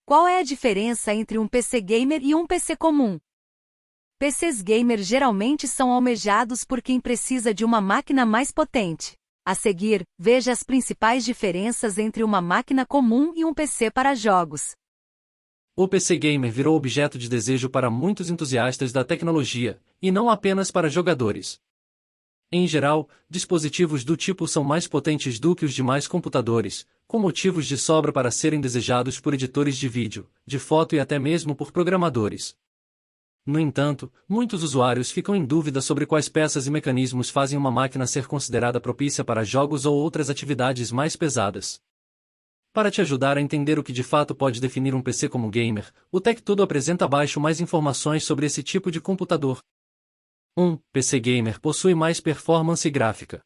Qual é a diferença entre um PC gamer e um PC comum? PCs gamer geralmente são almejados por quem precisa de uma máquina mais potente. A seguir, veja as principais diferenças entre uma máquina comum e um PC para jogos. O PC gamer virou objeto de desejo para muitos entusiastas da tecnologia, e não apenas para jogadores. Em geral, dispositivos do tipo são mais potentes do que os demais computadores, com motivos de sobra para serem desejados por editores de vídeo, de foto e até mesmo por programadores. No entanto, muitos usuários ficam em dúvida sobre quais peças e mecanismos fazem uma máquina ser considerada propícia para jogos ou outras atividades mais pesadas. Para te ajudar a entender o que de fato pode definir um PC como gamer, o TechTudo apresenta abaixo mais informações sobre esse tipo de computador. 1. PC gamer possui mais performance gráfica.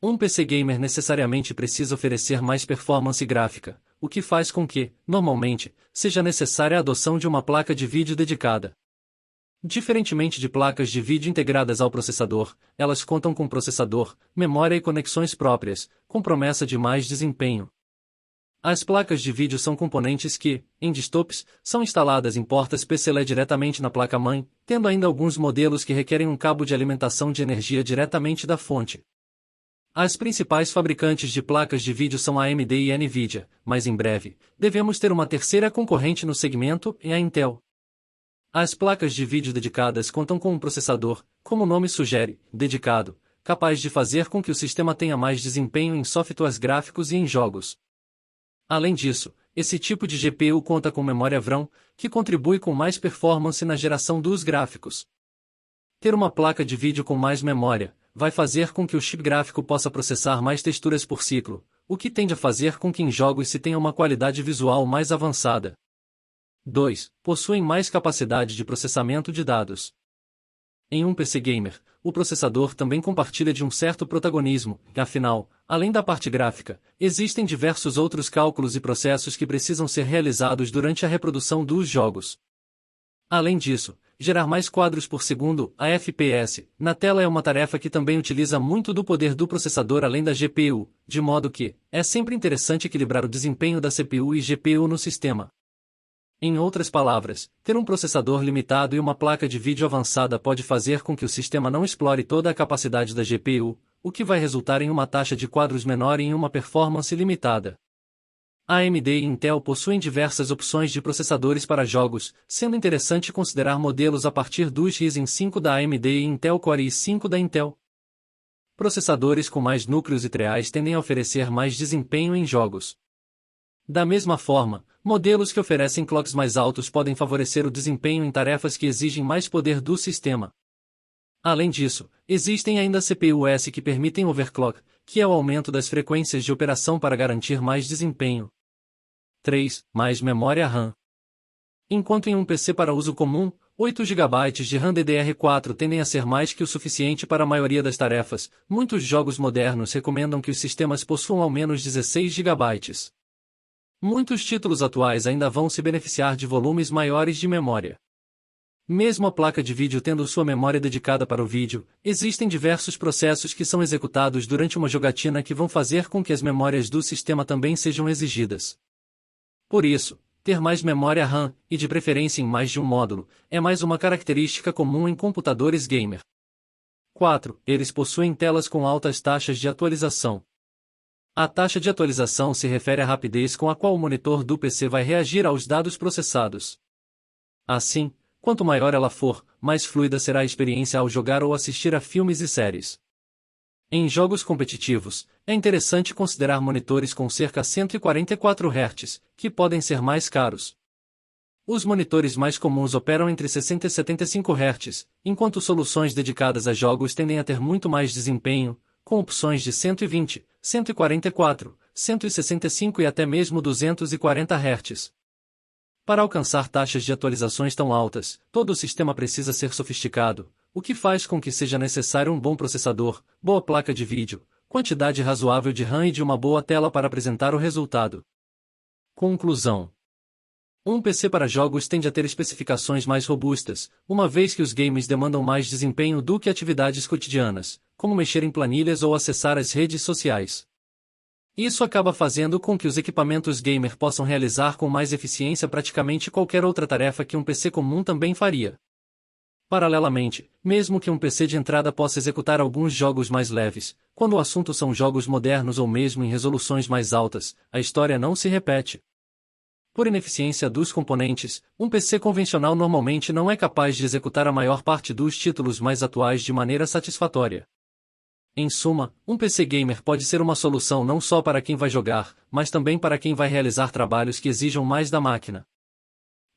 Um PC gamer necessariamente precisa oferecer mais performance gráfica, o que faz com que, normalmente, seja necessária a adoção de uma placa de vídeo dedicada. Diferentemente de placas de vídeo integradas ao processador, elas contam com processador, memória e conexões próprias, com promessa de mais desempenho. As placas de vídeo são componentes que, em desktops, são instaladas em portas PCIe diretamente na placa-mãe, tendo ainda alguns modelos que requerem um cabo de alimentação de energia diretamente da fonte. As principais fabricantes de placas de vídeo são a AMD e a Nvidia, mas em breve, devemos ter uma terceira concorrente no segmento, a Intel. As placas de vídeo dedicadas contam com um processador, como o nome sugere, dedicado, capaz de fazer com que o sistema tenha mais desempenho em softwares gráficos e em jogos. Além disso, esse tipo de GPU conta com memória VRAM, que contribui com mais performance na geração dos gráficos. Ter uma placa de vídeo com mais memória vai fazer com que o chip gráfico possa processar mais texturas por ciclo, o que tende a fazer com que em jogos se tenha uma qualidade visual mais avançada. 2. Possuem mais capacidade de processamento de dados. Em um PC gamer, o processador também compartilha de um certo protagonismo, e afinal, além da parte gráfica, existem diversos outros cálculos e processos que precisam ser realizados durante a reprodução dos jogos. Além disso, gerar mais quadros por segundo, a FPS, na tela é uma tarefa que também utiliza muito do poder do processador além da GPU, de modo que, é sempre interessante equilibrar o desempenho da CPU e GPU no sistema. Em outras palavras, ter um processador limitado e uma placa de vídeo avançada pode fazer com que o sistema não explore toda a capacidade da GPU, o que vai resultar em uma taxa de quadros menor e em uma performance limitada. A AMD e Intel possuem diversas opções de processadores para jogos, sendo interessante considerar modelos a partir dos Ryzen 5 da AMD e Intel Core i5 da Intel. Processadores com mais núcleos ITREAs tendem a oferecer mais desempenho em jogos. Da mesma forma, modelos que oferecem clocks mais altos podem favorecer o desempenho em tarefas que exigem mais poder do sistema. Além disso, existem ainda CPUs que permitem overclock, que é o aumento das frequências de operação para garantir mais desempenho. 3. Mais memória RAM. Enquanto em um PC para uso comum, 8 GB de RAM DDR4 tendem a ser mais que o suficiente para a maioria das tarefas, muitos jogos modernos recomendam que os sistemas possuam ao menos 16 GB. Muitos títulos atuais ainda vão se beneficiar de volumes maiores de memória. Mesmo a placa de vídeo tendo sua memória dedicada para o vídeo, existem diversos processos que são executados durante uma jogatina que vão fazer com que as memórias do sistema também sejam exigidas. Por isso, ter mais memória RAM, e de preferência em mais de um módulo, é mais uma característica comum em computadores gamer. 4. Eles possuem telas com altas taxas de atualização. A taxa de atualização se refere à rapidez com a qual o monitor do PC vai reagir aos dados processados. Assim, quanto maior ela for, mais fluida será a experiência ao jogar ou assistir a filmes e séries. Em jogos competitivos, é interessante considerar monitores com cerca de 144 Hz, que podem ser mais caros. Os monitores mais comuns operam entre 60 e 75 Hz, enquanto soluções dedicadas a jogos tendem a ter muito mais desempenho, com opções de 120, 144, 165 e até mesmo 240 Hz. Para alcançar taxas de atualizações tão altas, todo o sistema precisa ser sofisticado, o que faz com que seja necessário um bom processador, boa placa de vídeo, quantidade razoável de RAM e de uma boa tela para apresentar o resultado. Conclusão: um PC para jogos tende a ter especificações mais robustas, uma vez que os games demandam mais desempenho do que atividades cotidianas, como mexer em planilhas ou acessar as redes sociais. Isso acaba fazendo com que os equipamentos gamer possam realizar com mais eficiência praticamente qualquer outra tarefa que um PC comum também faria. Paralelamente, mesmo que um PC de entrada possa executar alguns jogos mais leves, quando o assunto são jogos modernos ou mesmo em resoluções mais altas, a história não se repete. Por ineficiência dos componentes, um PC convencional normalmente não é capaz de executar a maior parte dos títulos mais atuais de maneira satisfatória. Em suma, um PC gamer pode ser uma solução não só para quem vai jogar, mas também para quem vai realizar trabalhos que exijam mais da máquina.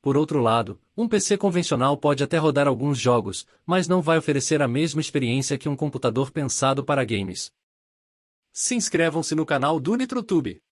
Por outro lado, um PC convencional pode até rodar alguns jogos, mas não vai oferecer a mesma experiência que um computador pensado para games. Se inscrevam-se no canal do NitroTube.